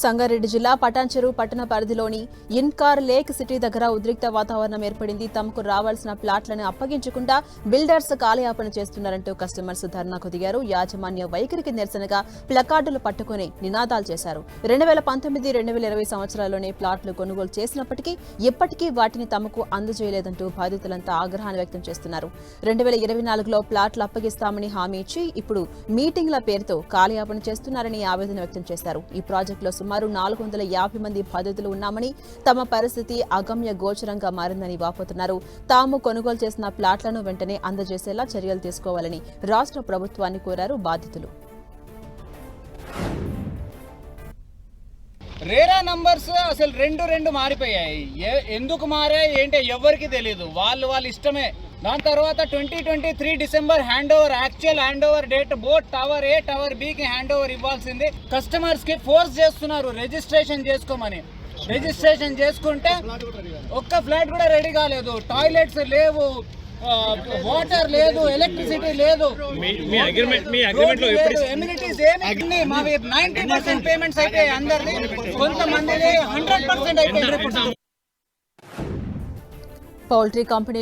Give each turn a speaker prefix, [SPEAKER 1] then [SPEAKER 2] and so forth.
[SPEAKER 1] సంగారెడ్డి జిల్లా పటాన్చెరు పట్టణ పరిధిలోని ఇన్కార్ లేక్ సిటీ దగ్గర ఉద్రిక్త వాతావరణం ఏర్పడింది. తమకు రావాల్సిన ప్లాట్లను అప్పగించకుండా బిల్డర్స్ కాలయాపన చేస్తున్నారంటూ కస్టమర్స్ ధర్నాకు దిగారు. యాజమాన్య వైఖరికి నిరసనగా ప్లకార్డులు పట్టుకుని నినాదాలు చేశారు. 2019-2020 సంవత్సరాల్లోనే ప్లాట్లు కొనుగోలు చేసినప్పటికీ ఇప్పటికీ వాటిని తమకు అందజేయలేదంటూ బాధితులంతా ఆగ్రహాన్ని వ్యక్తం చేస్తున్నారు. 2024లో ప్లాట్లు అప్పగిస్తామని హామీ ఇచ్చి ఇప్పుడు మీటింగ్ల పేరుతో కాలయాపన చేస్తున్నారని ఆవేదన వ్యక్తం చేశారు. ఈ ప్రాజెక్టులో సుమారు 450 మంది బాధితులు ఉన్నామని, తమ పరిస్థితి అగమ్య గోచరంగా మారిందని వాపోతున్నారు. తాము కొనుగోలు చేసిన ప్లాట్లను వెంటనే అందజేసేలా చర్యలు తీసుకోవాలని రాష్ట్ర ప్రభుత్వాన్ని కోరారు బాధితులు.
[SPEAKER 2] రేరా నంబర్స్ అసలు రెండు మారిపోయాయి. ఎందుకు మారాయి ఏంటి ఎవరికి తెలియదు. వాళ్ళ ఇష్టమే. దాని తర్వాత 2023 December actual hand over date both tower A tower బికి హ్యాండ్ ఓవర్ ఇవ్వాల్సింది. కస్టమర్స్ కి ఫోర్స్ చేస్తున్నారు రిజిస్ట్రేషన్ చేసుకోమని. రిజిస్ట్రేషన్ చేసుకుంటే ఒక్క ఫ్లాట్ కూడా రెడీ కాలేదు. టాయిలెట్స్ లేవు, వాటర్ లేదు, ఎలక్ట్రిసిటీ లేదు, ఎమ్యూనిటీస్ ఏమి. మావి 90% పేమెంట్స్ అయిపోయాయి అందరినీ, కొంతమంది 100% అయిపోయింది.
[SPEAKER 1] Poultry company